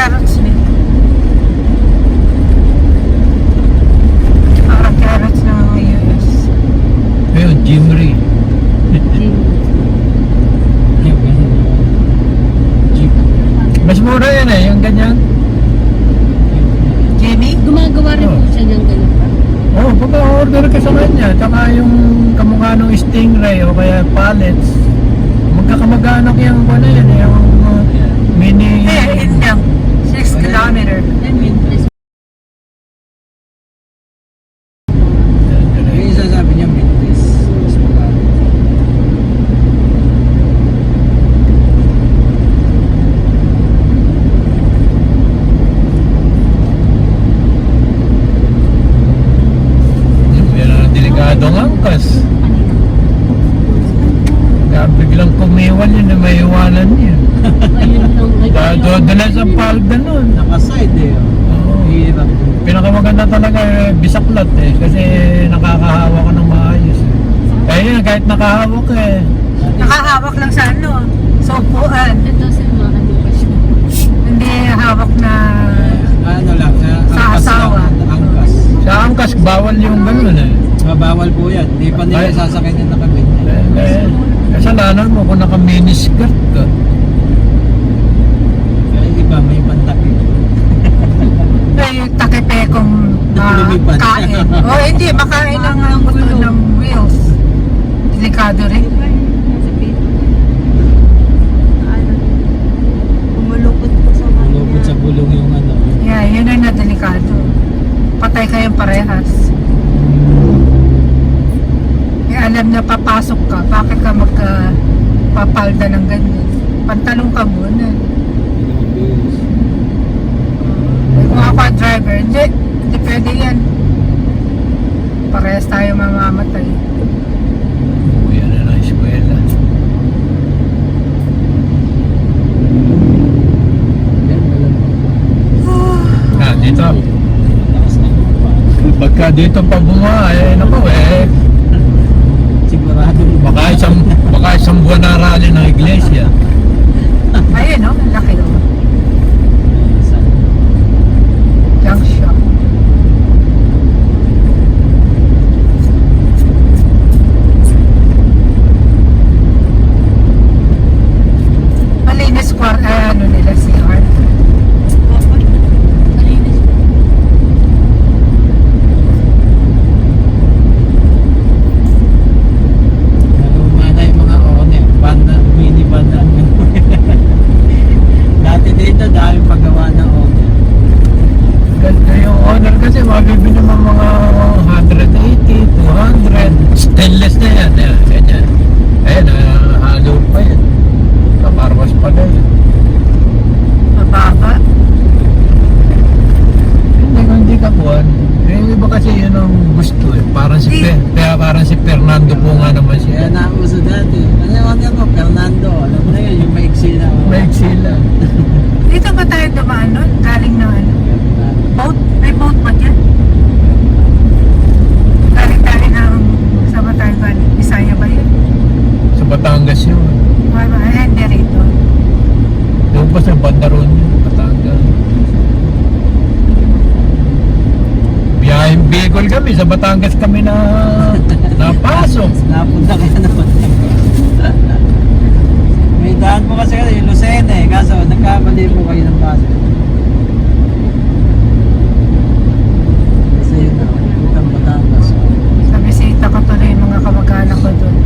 carrots nito. Parang carrots ng US. Ayun, Jimry. Jeep. Mas mura yan eh, yung ganyan. Jimmy? Gumagawa rin po siya ng ganun pa. Oo, pagka-order ka sa kanya, tsaka yung kamukha ng Stingray o kaya pallets, magkakamag-anak yung ano yan, yung mini... Yun lang. 6 kilometer. Yung isa sabi niya, Mintis. Mas magkano. Yan ang delikadong angkas. Kaya biglang kumiwan yun na may iwanan yun. Doon na sa palda nun. Nakaside eh. Oo. Hirap. Pinakamaganda talaga bisaklat eh, kasi nakakahawa ka ng maayos eh. Kaya yun, kahit nakahawak eh. Nakahawak lang sa ano. Sa upuan. Ito sa mga kanipasyon. Hindi hawak na Ano lang, Sa asawa. Angkas. Sa angkas, bawal yung ganun eh. Bawal po yan. Di pa nila Ay. sasakyan yung nakabit. Kasalanan mo kung naka-miniskirt ka. Kaya iba may pantakip. may takipekong Lumipad. kain. O hindi, makain ang buto ng wheels. Delikado rin. Umulupot po sa Lupot sa bulong yung ano. Yeah, yun ang nadelikado. Patay kayong parehas. Alam na papasok ka, bakit ka magpapalda ng ganyan? Pantalong ka muna. Kung ako ang driver, hindi pwede yan. Parehas tayo mamamatay. Yan na ng eskwela. Dito. Lakas na yung pa. Pagka dito pa buma, eh, naku eh. Sigurado. Baka isang buwan na rally ng iglesia. Ayun no, laki no. Junk shop. Malinis ano nila si Art. Nalumana yung mga owner. Mini van na. Dati dito dahil paggawa ng owner. Ganda yung owner kasi mabibili mo mga 180, 200. Stainless na yan. Ganyan. Ayan, halo pa yan. Kaparwas pa na yun. Mababa. Hindi ka buwan. Eh, iba kasi yun ang gusto eh. Parang kaya parang si Fernando po nga naman Kaya siya. nauso dati. Ano yung owner mo? Fernando. Alam mo na yun, yung maiksi na. Maiksi lang. Dito ba tayo dumaan nun? Galing ng ano? Boat? May boat ba dyan? Galing tayo ng... Saan ba tayo galing? Bisaya ba yun? Sa Batangas yun. Hindi rito. Doon pa sa Bandaron yun, Batangas. Biyaheng Bicol kami, sa Batangas kami na napasok. Napunta kaya naman. May daan po kasi yung Lucena eh. Kaso nagkamali po kayo ng base. Kasi yun na. Itang Batangas. Sa bisita ko tuloy yung mga kamag-anak ko doon.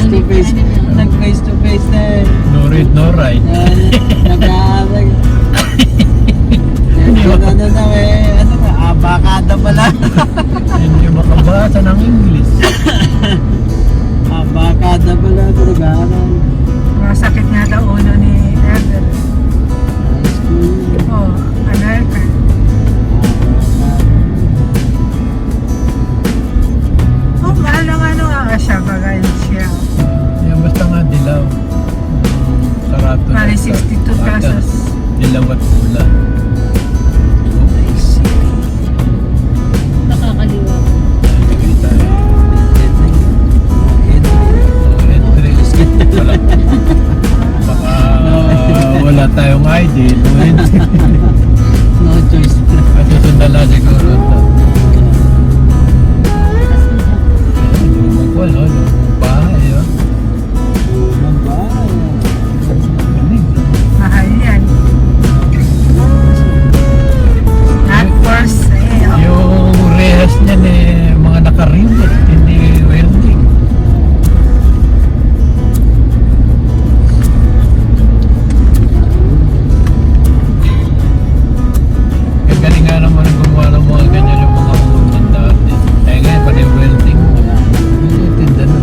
to face. Nag face to face na eh. No read, no write. Nag-aaral. Ano na eh. Ano na, abakada pala. Hindi makabasa ng English. Abakada pala. Nag-aaral. Masakit nga daw ulo ni Ever. High school. Oh, America. Oh, mahal ng ano siya, bagay siya. Yung basta nga dilaw. Sarato. Bali 62 pesos. Dilaw at pula. Nakakaliwa. Nagay tayo. Wala. Baka wala tayong ID. No choice. At susundan na siguro ito. Lumang no? Lumang bahay, oh. Galing. Mahal yan. Not for sale. Yung rehas niyan mga naka-rivet, hindi welding. Galing nga naman ang gumawa ng mga ganyan yung mga unang dati. Kaya ngayon pa rin welding. Tinda na.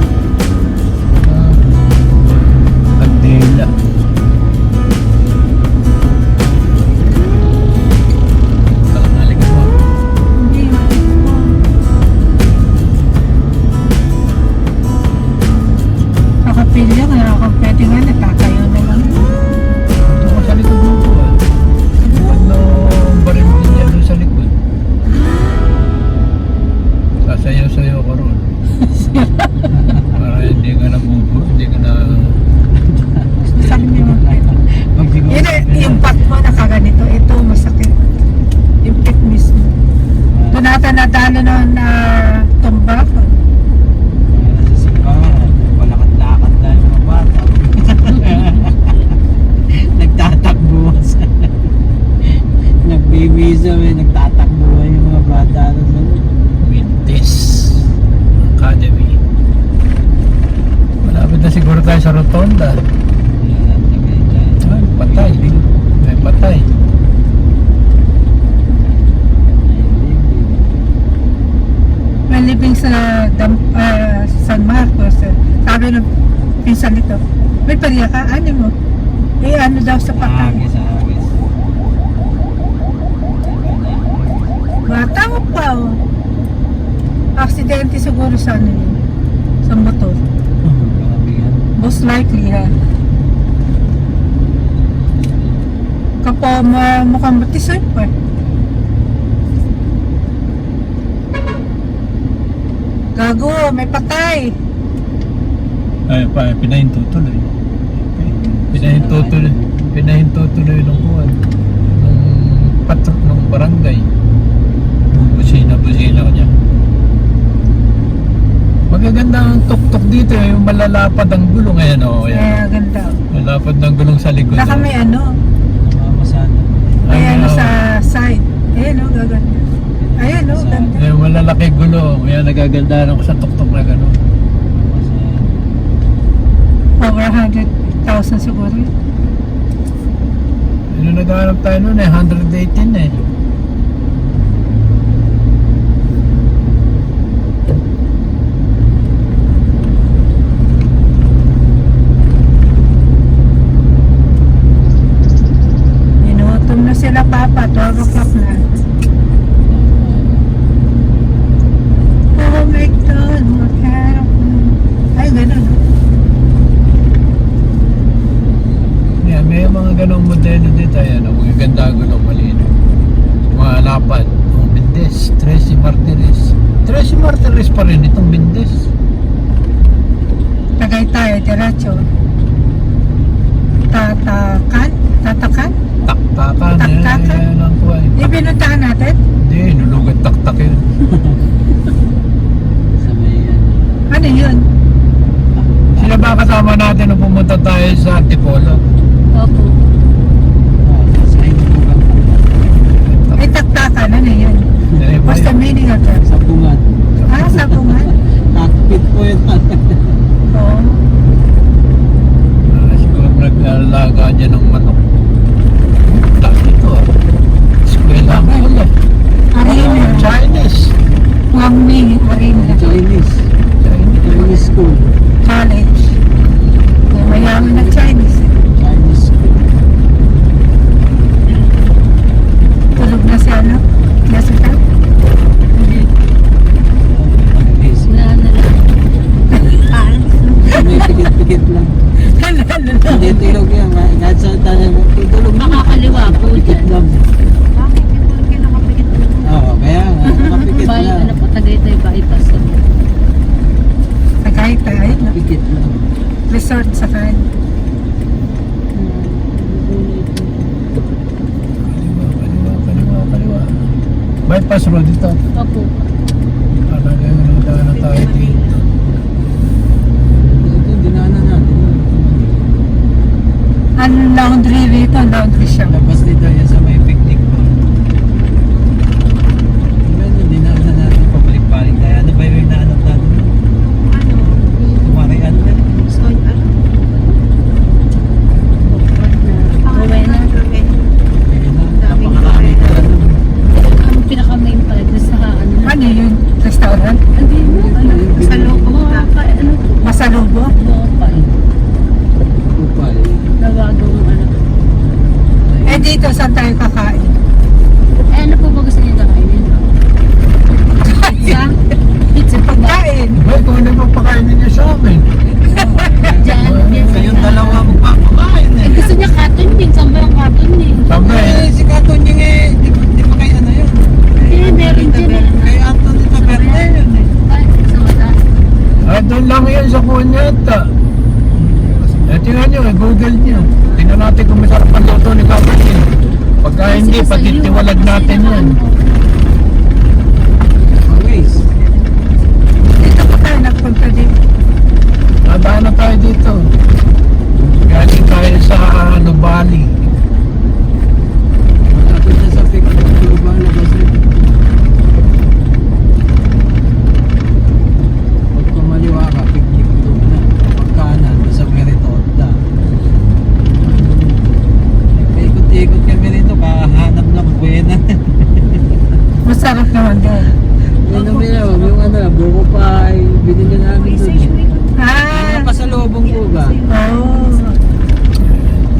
Ang dila. Kalangaling mo. Hindi. Kakapilya nga, kung pwede nga, natatayo na lang. Ito ko sa likod mo po. Ano baril din yan doon sa likod. Sasayaw-sayaw ka ron. Para hindi ka nabubo, hindi ka na... Saan mo yung Yun, yung pat mo nakaganito, ito masakit. Yung pit mismo. Doon nata nadalo na tumba. Walakad-lakad tayo mga bata. Nagtatakbo. Nagbibisa eh. Nagtatakbo yung mga bata. Wintes Academy. Malapit na siguro tayo sa Rotonda. Ay, patay. May patay. May living sa San Marcos. Sabi ng pinsan nito, may pariya ka, ano mo? Eh, ano daw sa patay? Sa agis. Bata mo pa, oh. Aksidente siguro sa ano yun? Sa motor. Most likely, ha? Kapag mukhang batisoy pa. Gago, may patay. Ay, pinahinto tuloy. Pinahinto tuloy ng kuwan. Nung patrok ng barangay. Busina ko niya. Magaganda ang tuk-tuk dito, yung malalapad ang gulong. Ayan o, Kaya ganda. malalapad ng gulong sa likod. Saka may ano, Mamasada. may Ay, ano oo. sa side. Ayan o, gaganda. Ayan o, ganda. Yung malalaki gulong, kaya nagagandahan ako sa tuk-tuk na gano'n. Over 100,000 siguro. Ano naghahanap tayo noon 118 eh. Inutom na sila papa, 12 o'clock na. Oh my God, magharap na. Ay, ganun. Yeah, may mga ganong modelo dito. Ayan, mga ganda gulong malino. Mga lapad. Ang Bindes, Tracy Martinez. Tracy Martinez pa rin itong Bindes. Tagay tayo, diretso. Tatakan? Tatakan? Taktakan. Taktakan? Yan ang kuha. Yung pinuntahan natin? Hindi, nulugat taktak yun. Sa may Ano yun? Sila ba kasama natin nung pumunta tayo sa Antipolo? Opo. sa Ibugan. May taktakan, ano yun? Eh, What's the meaning of that? Sa Bungan. Ah, sabungan? Cockpit po yun. Oo. alam. Bakit? Ito lang kayo nakapikit mo. Oo, kaya nga, nakapikit Bay, na. ano po, Tagaytay bypass. Tagaytay, ayun na. Pikit na. Resort sa kan. Kaliwa. Bypass road ito. Opo. Talaga na tayo dito. Ito, dinaanan natin. Ang laundry rito, laundry shop. Labas dito yan sa may picnic pa. Ano, dinaanan natin pabalik-balik tayo. Ano ba yung inaanap natin? Ano? Kumarian na. So, ano? Rowena. Ayun na, napakarami pala nun. Ang pinaka-main pala, doon sa ano. Ano yun? Restaurant? Hindi mo, ano? Sa loob. Ano? Masalubo? Bopal. Upal. Nawagong ano. Eh dito, saan tayo kakain? Eh, ano po ba gusto niyo gawin? Pizza? Pizza po ba? Pagkain! Ay, kung ano magpakainin niya sa amin. Diyan. Kayong dalawa magpapakain Eh, eh. gusto niya katon din. Samba ang katon din. Sabi, Si Katon yung di ba kayo ano yun? Hindi, meron dyan eh. Kay Anthony Taberne yun eh. Ay, sa mata. doon lang yan sa kunyata. Eh, tingnan nyo, Google nyo. Tingnan natin kung masarap ang luto ni Kapatid. Pagka hindi, patitiwalag natin yan. Always. Dito pa tayo nagpunta dito. Nadaan na tayo dito. Galing tayo sa Bali. Malapit na sa picnic global kasi. Pag kumaliwa ka, picnic global na. Pag kanan, doon sa Meritonda. Ikot-ikot kami rito, kahanap ng buwena. Masarap naman doon. Yun ang minawag, yung ano, buko pie, binili namin doon. Ah! Ano pasalubong po ba? Oh.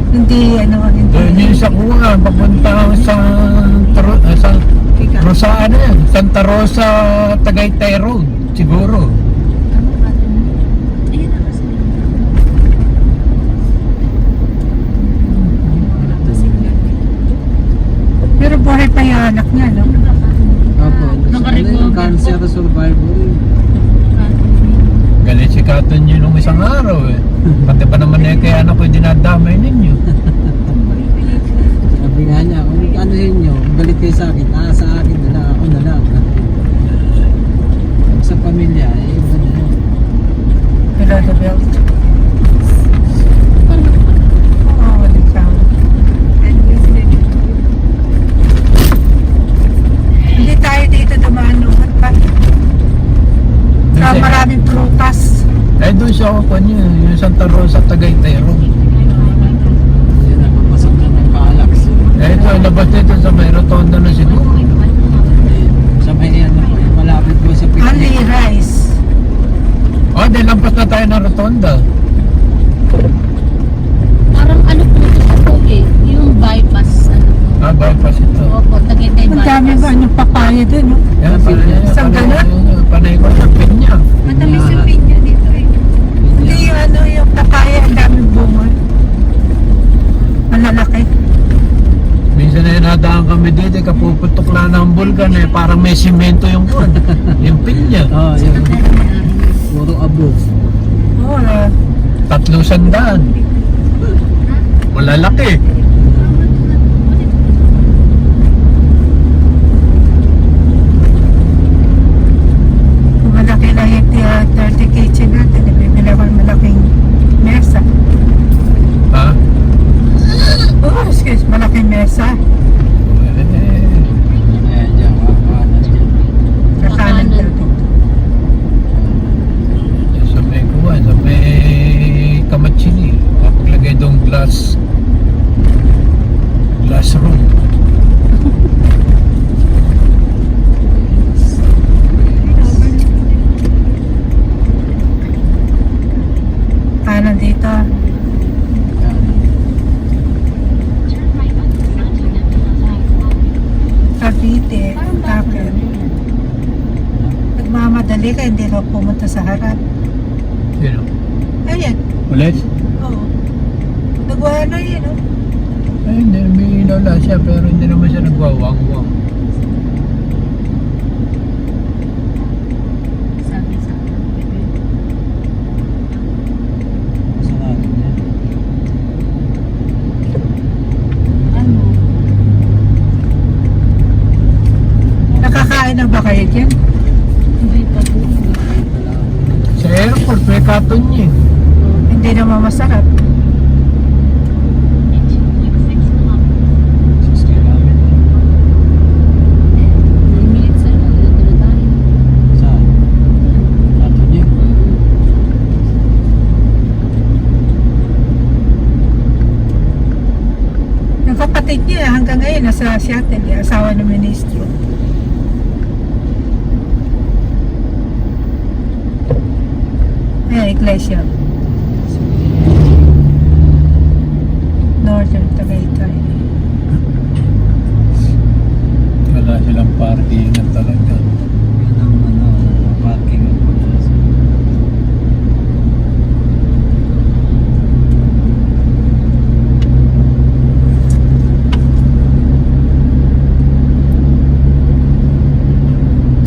Hindi, ano, hindi. Doon yun sa kuha, papunta sa Rosa, ano yan? Santa Rosa, Tagaytay Road, siguro. Ano katon? Ayun na kasi. Pero buhay pa yung anak niya, no? Opo, Nakarecover ano yung po. cancer survivor eh. Galit si Katon yun nung isang araw eh. Pati pa naman eh, kaya anak ko dinadamay ninyo. Sabi nga niya, kung ano yun nyo, galit kayo sa akin, sa akin na lang, ako na lang. Sa pamilya, eh, ano yun. Below the belt. Oo, wali ka. Hindi tayo dito dumaan noon pa. Sa maraming prutas. Eh doon siya ako pa niya, yung Santa Rosa, Tagaytay Road. Yun ang papasok na ng Palax. Eh ito, labas dito sa may rotonda na siguro. Sa may ano po, yung malapit po sa Only picnic. rice. Oh, dahil lampas na tayo ng rotonda. Parang ano po ito sa po eh. Yung bypass. Ano po. Ah, bypass ito. Opo, Tagaytay Ang dami bypass. ba yung papaya dun, no? Yan, Isang ganun? panay ko sa pinya. Matamis yung pinya dito eh. Hindi yung ano, yung papaya, ang daming bunga. Malalaki. Minsan na nadaan kami dito, kapuputok lang ng bulkan eh, parang may simento yung kuwan. Yung pinya. Oo, yun. Puro abo. Oo, 300. Malalaki. malaki lang yung 30 kitchen natin. Bibili ako ng malaking mesa. Ha? Oh, excuse, malaking mesa. Ayan, dyan, kakanan dyan. Kakanan dito. Sa may kuwan, sa may kamatsini. Paglagay doong glass room. Kanan dito. Cavite, Taker. Nagmamadali ka, hindi ka pumunta sa harap. Sino? Ayan, Ulit? oo. Nagawa na yun, oh. Ay, hindi, may ilaw siya, pero hindi naman siya nagwawang-wang. Sabi sa akin, bebe. Sarado niya. Ano? Nakakain na ba kayo dyan? Hindi pa po. Sa airport, may katon niya. Hindi naman masarap. 6 kilometers. 9 minutes na lang. Ito na tayo. Saan? Ato niya. Yung kapatid niya hanggang ngayon nasa Seattle, yung asawa ng ministro. Ayan, iglesia. Northern Tagaytay. Wala silang parkingan talaga. Yun ang parking ang pala.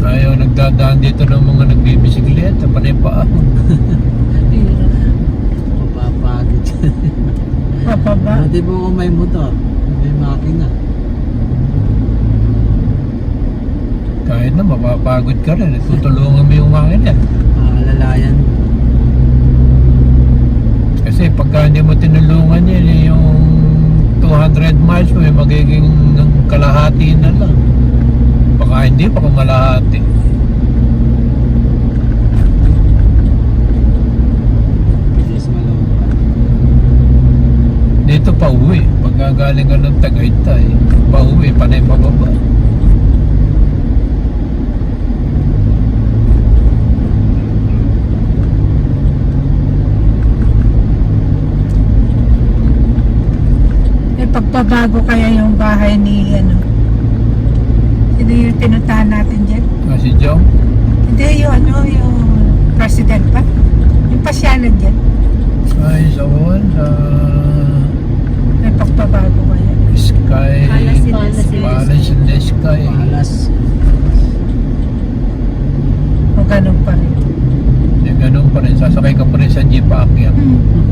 Ayaw nagdadaan dito ng mga nagbibisikleta, panay pa ako. Hirap. Mapapagod. Papaba. Pati po kung may motor, may makina. Kahit na mapapagod ka rin, tutulungan mo yung makina. Alalayan. Kasi pagka hindi mo tinulungan yan, yung 200 miles mo, magiging kalahati na lang. Baka hindi, baka malahati. Bilis malawak. Dito pa uwi, pagka galing ka ng Tagaytay, pa uwi, panay pababa. May pagbabago kaya yung bahay ni sino yung pinuntahan natin dyan? Kasi Jong, Hindi, yung president pa. Yung pasyalan dyan. ay sa May pagbabago kaya. Sky, Palace in the Sky. Palace in the Sky. Palas. O ganun pa rin. Yung ganun pa rin, sasakay ka pa rin sa jeep aakyat.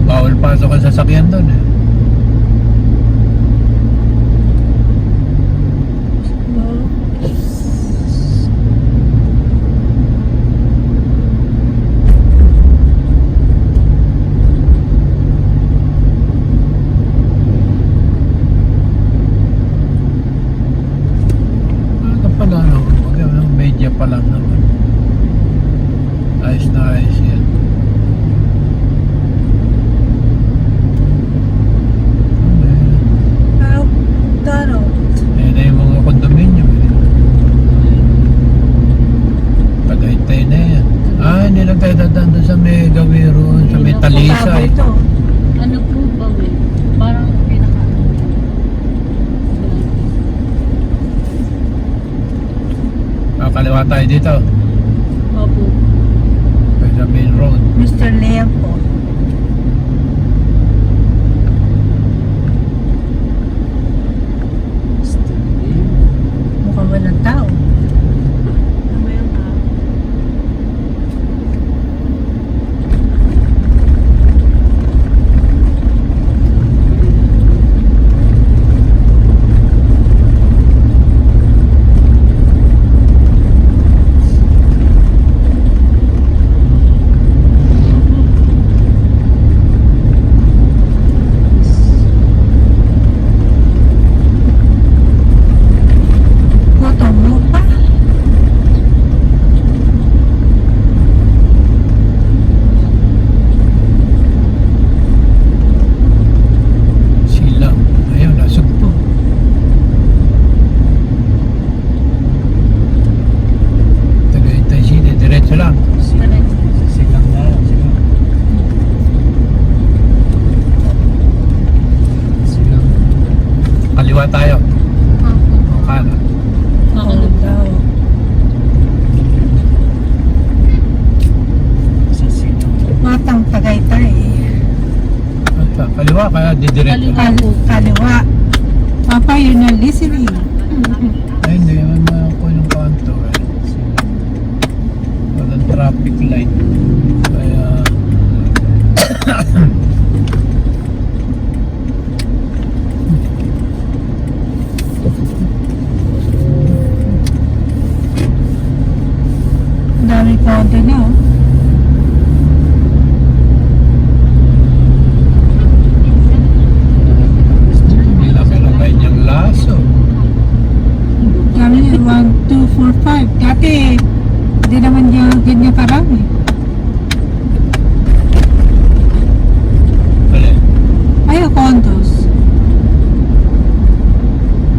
Bawal pasok ang sasakyan doon eh. Aga pala naman, media pa lang naman. Ayos na ayos yan. Ayun na yung mga kondominium eh. Tagaytay na yan. Hindi lang tayo dadaan doon sa may Gawiro, sa may Talisay. Ito. Ano po ba, we? Parang pinaka... Kaliwa tayo dito. Opo. Sa main road. Mr. Leopo. Mukhang walang tao. Mamaya nga. listening. Ay, hindi naman makakuha yung kanto eh. Walang traffic light. Kaya... Ang dami konti na, oh. Laki ng kanyang laso. Dami niya, 1, 2, 4, 5. Dati, hindi naman niya ganyan karami. Alin? Ay, condos.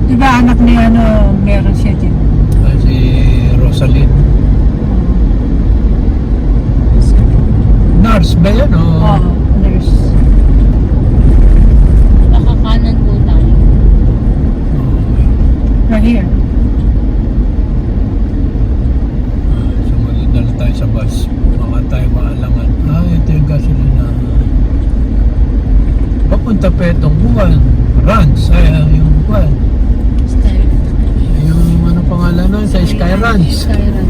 Diba anak ni ano, meron siya din. Ah, si Rosalyn. Nurse ba yan o? Oo, nurse. Nakakanan po tayo. Right here. Sumunod na lang tayo sa bus. Baka tayo maalangan. Ah, ito yung gasolina. Papunta pa itong buwan. Ranch. Ay, yung buwan. Sky. Yung ano pangalan nun? Sa Sky Ranch. Skyran.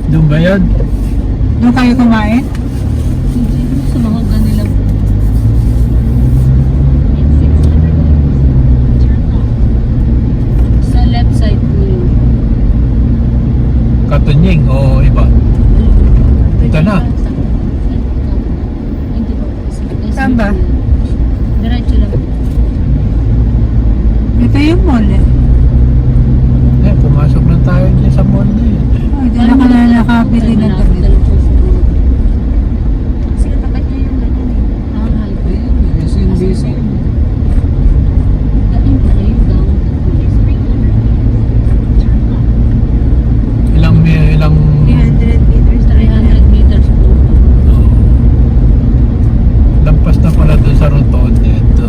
Doon ba yan? Doon kayo kumain? Sa mga ganila po. Sa left side po yun. Katunying o iba? Ito na. Hindi po. Saan ba? Diretso lang. Ito yung mall eh. Eh, pumasok na tayo dyan sa mall na yun. Oh, diyan ako na nakabili ng damit. Sige, tapat niya yung ganyan eh. Ah, highway. SNBC. Ganyan pala yung down. Ilang 300 meters. 300 meters po. lampas na pala doon sa rotonda ito.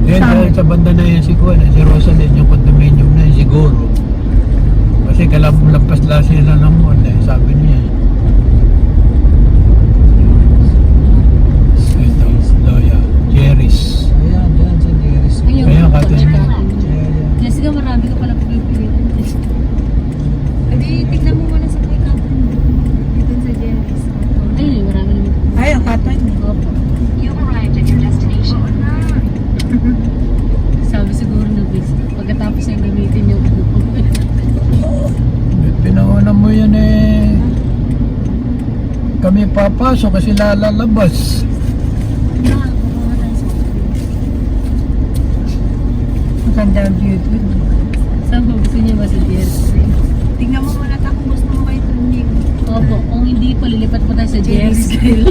Yan, Saan? dahil sa banda na yan si Kuan, si Rosalyn, yung condominium na yun siguro. Kasi lampas lang sila ng mall eh, sabi niya. Ito, Loya, Jerry's. Ayan, dyan sa Jerry's. Ayun, Kaya kapag katuloy. nagkain. Kasi ka marami ka pala pipiliin. Hindi, tignan mo muna sa kay Catherine. Dito sa Jerry's. Ayun, marami naman. Ay, ang katon niya. Opo. You've arrived at your destination. Oo na. Sabi siguro na bis. Pagkatapos yung gamitin yung Pinauna mo yan eh. Kami papasok kasi lalabas. Maganda ang view doon. Saan po gusto niya ba sa Jerry? Tignan mo muna ta kung gusto mo kay Tunying. Opo, kung hindi pa lilipat po tayo sa Jerry's Grill.